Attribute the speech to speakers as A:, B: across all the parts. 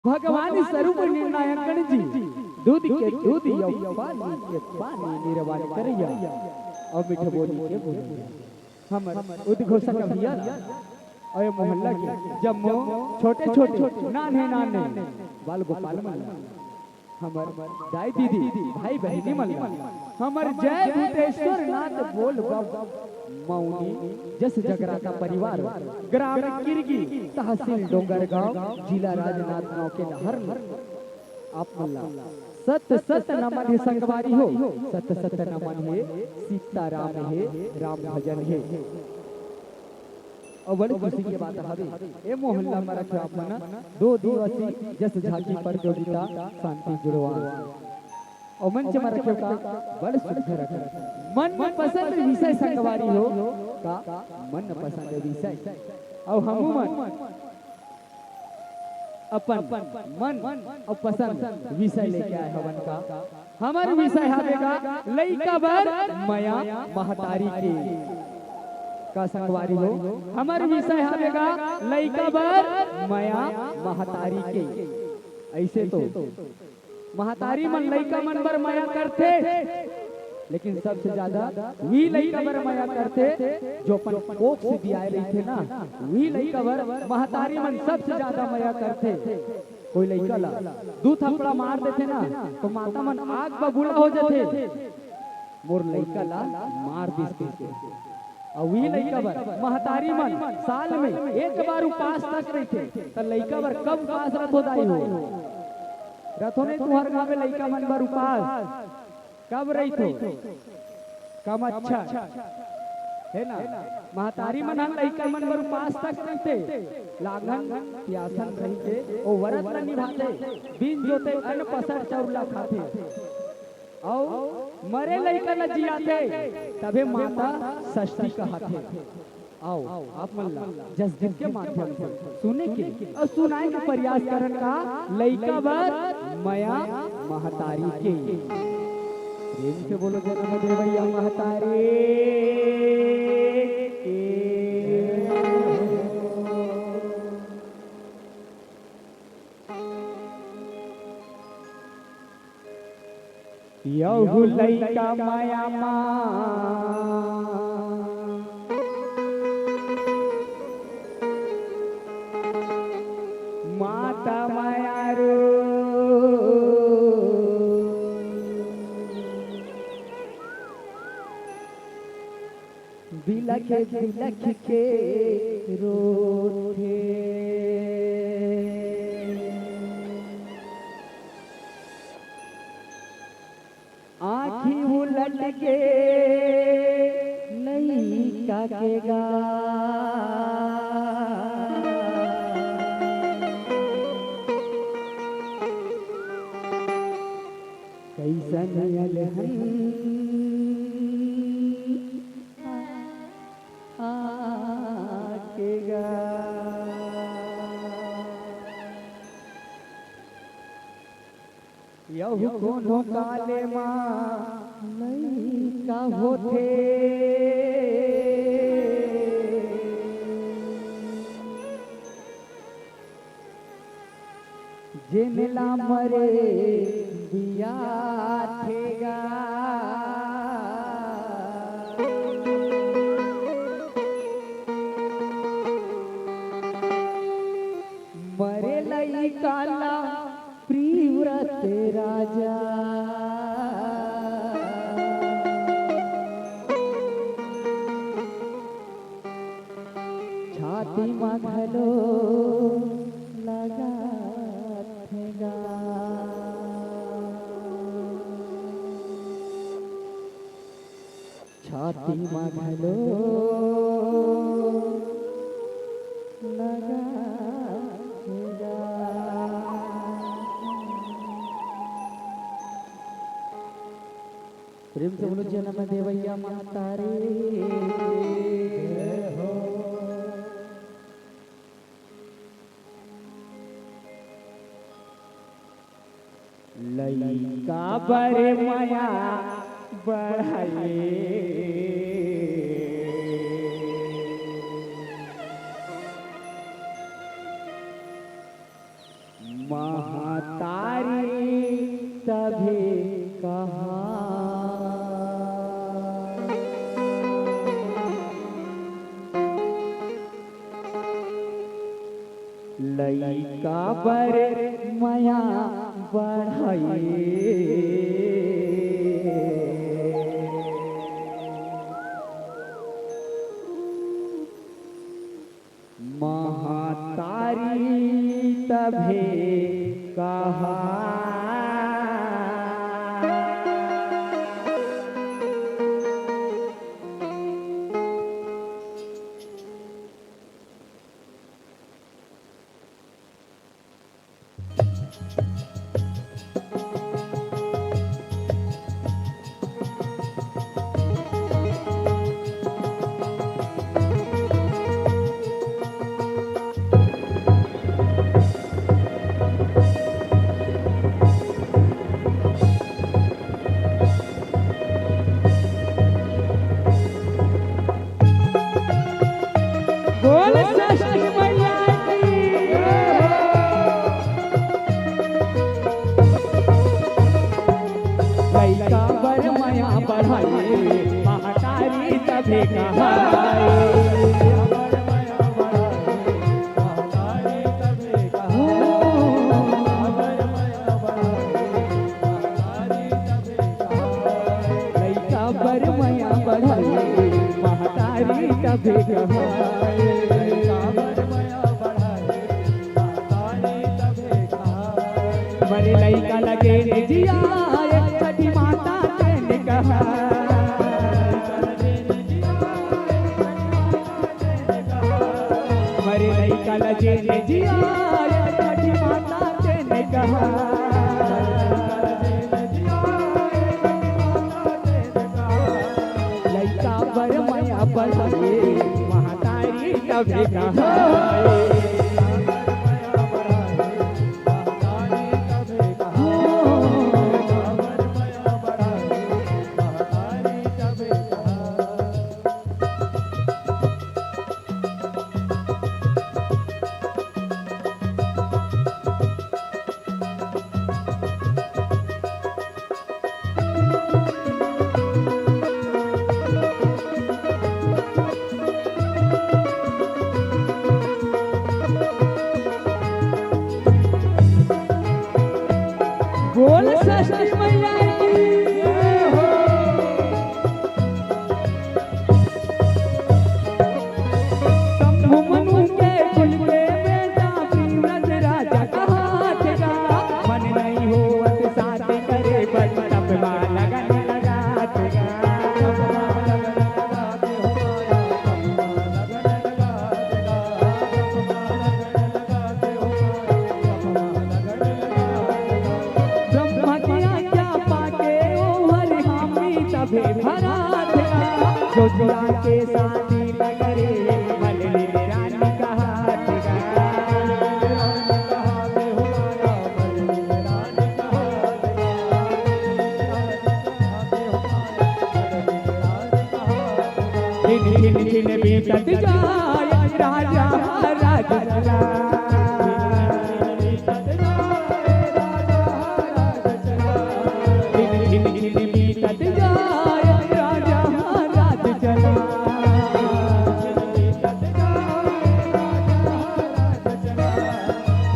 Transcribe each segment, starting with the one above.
A: भगवान स्वरूप निर्णायकन जी दूध के दूध यौ पानी के पानी निर्वाण करिया और मीठ बोली के बोलिया हमर उद्घोषक अभियान और मोहल्ला के जब छोटे छोटे नाने नाने बाल गोपाल मल्ला हमर दाई दीदी भाई बहनी मल्ला हमर जय भूतेश्वर नाथ बोल मौनी जस जगराता परिवार ग्राम किरगी तहसील डोंगरगांव जिला राजनांदगांव के नहर आप मल्ला सत सत नमन है संगवारी हो सत सत नमन है सीताराम है राम भजन है और बड़ी खुशी की बात हवे ए मोहल्ला में रखो अपना 2 दिवसीय जस झांकी प्रतियोगिता शांति जुड़वा और मंच में रखो का बड़ सुंदर रखो मन पसंद विषय संगवारी हो का मन पसंद विषय और हमू मन अपन मन और पसंद विषय लेके आए हवन का हमार विषय हवेगा लइका बर माया महतारी के का संगवारी हो हमार विषय हवेगा लइका बर माया महतारी के ऐसे तो महतारी मन लइका मन बर माया करते लेकिन सबसे ज्यादा वी लइका बर माया करते जो अपन कोख से दियाए रही थे ना वी लइका बर महतारी मन सबसे ज्यादा माया करते कोई लइका ला 2 थप्पड़ा मार देते ना तो माता मन आग बबूला हो जाते मोर लइका ला मार दिस और वी लइका बर महतारी मन साल में एक बार उपास तक रही थे तो लइका बर कब उपास रथ हो दाई हो रथो ने तुहर गांव में लइका मन बर उपास कब रही थो कम अच्छा है ना महतारी मन हम लइका मन बर उपास तक रहते लागन प्यासन रही के ओ व्रत न निभाते बिन जोते अन्न पसर चौला खाते और मरे लइका न जियाते तबे माता षष्ठी कहते आओ आप मल्ला जस दिन के माध्यम से सुने के और सुनाए के प्रयास करन का लइका बर माया महतारी के प्रेम से बोलो जन्म देवैया महतारी यहु लइका माया माता माया रो बिलख बिलख के रोथे आँखी उलट के लइका के गा कैसन अलहन आकेगा यहु कोनो काले माँ लइका होते जिनला मरे दिया थेगा मरे लइका ला प्रिव्रत राजा छाती में घलो लगा थेगा छाती में घलो लगा थेगा प्रेम से बोलो जन्म देवैया महतारी हो लइका बरे माया बढ़ाए माँ लइका पर माया बढ़ाइए महातारी तभे कहा बड़े लइका लगे ने जिया छठी माता ने कहा बड़े लइका लगे ने जिया छठी माता ने कहा लइका बर माया बढ़ाए महातारी तभी कहा बोल षष्ठी मैया की हो शंभु मनु के कुल के बेटा प्रियव्रत राजा कहात गा मन नहीं होवत साथ करे बस तब लगन लगात जो जुड़ा के साथी लगरे मलली रानी कहा दिन दिन बीतत जाए राजा राज चला दिन दिन बीतत जाए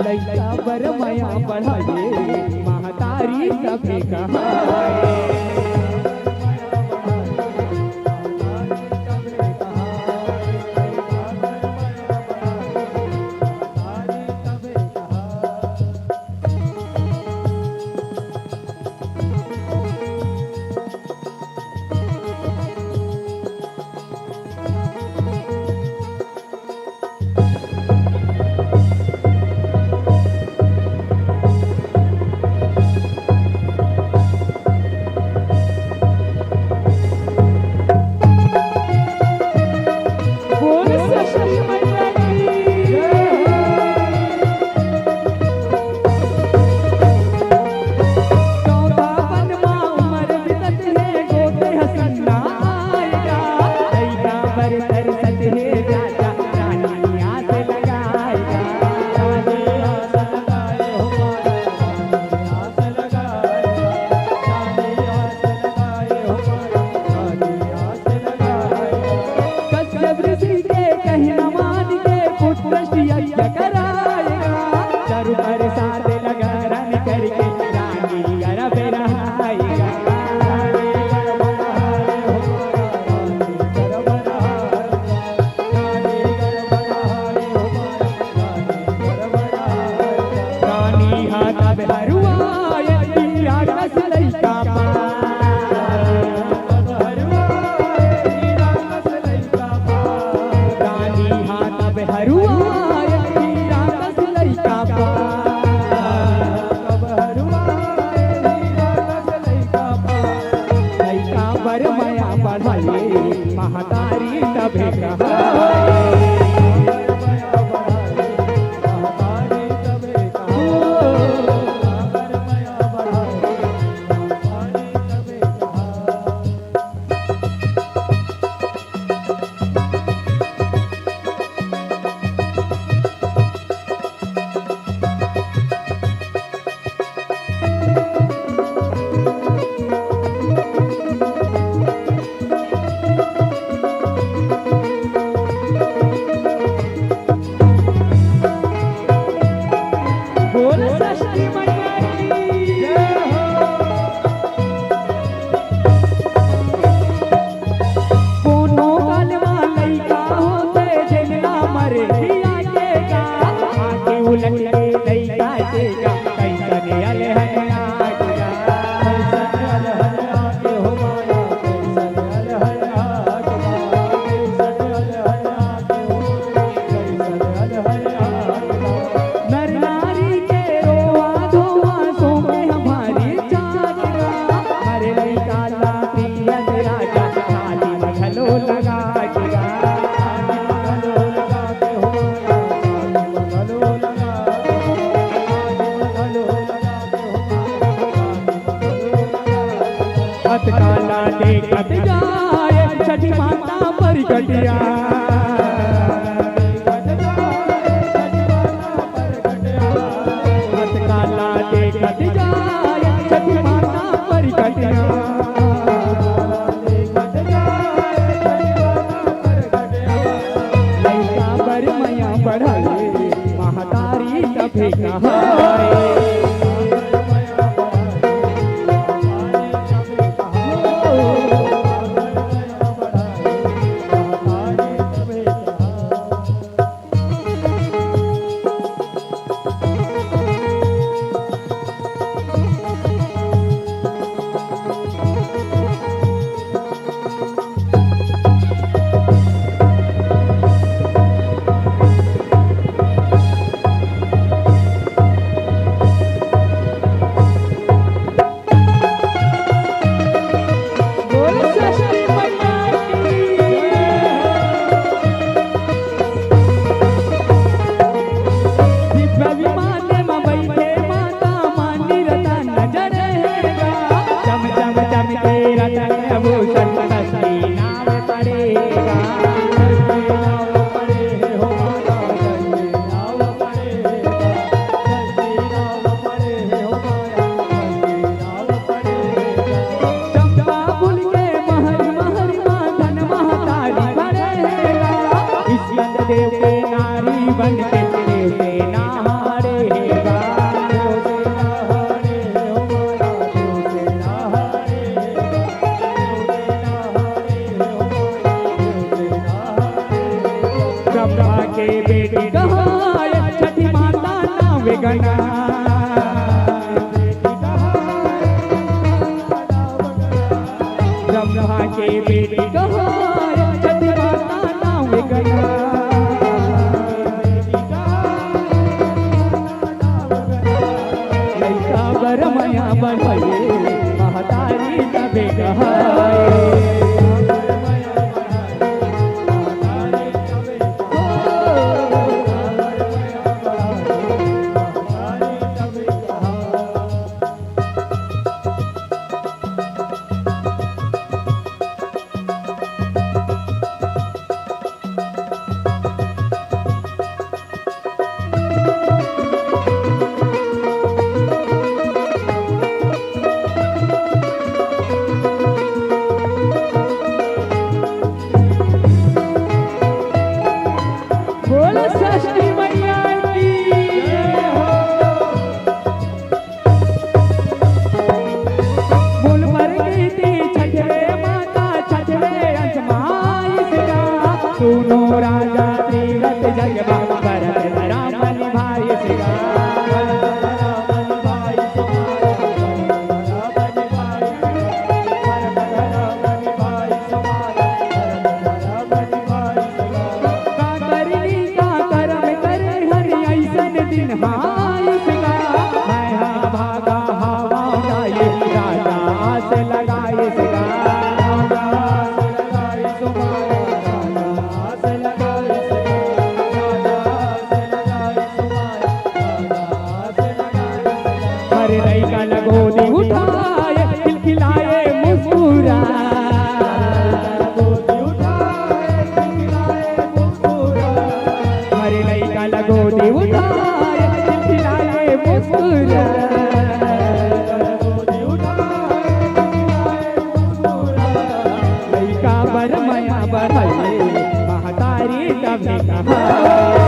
A: लइका बर माया बढ़ाए महातारी तभी कहा बढ़ाइए महतारी तबे कहाए। काला देखत जाए छठी माता प्रगटिया। काला देखत जाए छठी माता प्रगटिया। लइका बर मैया बढ़ाए महतारी तबे कहाए। देव के नारी बन के देव से नहारेगा। ब्रह्मा के बेटी कहाए छठी माता नावे गना। ब्रह्मा के बेटी कहाए छठी माता नावे गना। मया बढ़ाए महतारी तबे कहाए। पर माया बढ़ाई महतारी तभी कहा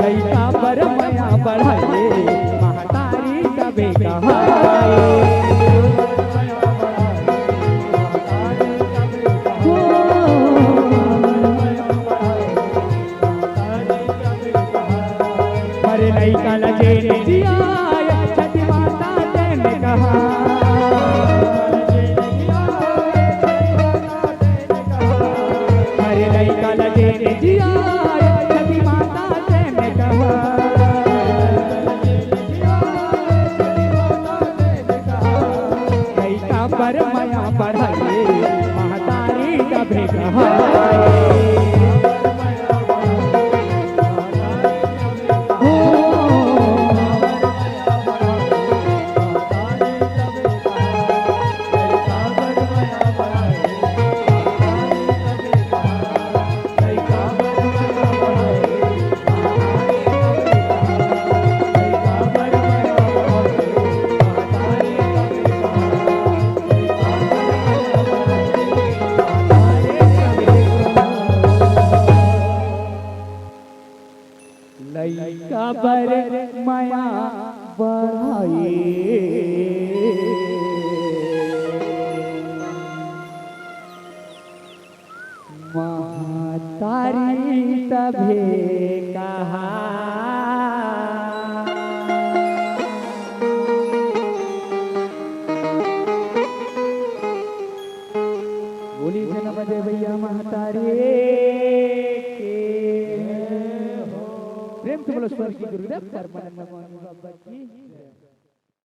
A: लइका पर माया बढ़ाए महतारी तबे कहाए पर लइका लजे जिया छठी माता ने कहा पर लइका लजे जिया छठी माता ने कहा लइका पर माया बढ़ाए महतारी तबे कहाए लइका पर माया बढ़ाए महतारी तबे कहा बोली जन्म दे भैया महतारी प्रेम से बोलो स्वर्गीय गुरुदेव परमानंद बाबा की।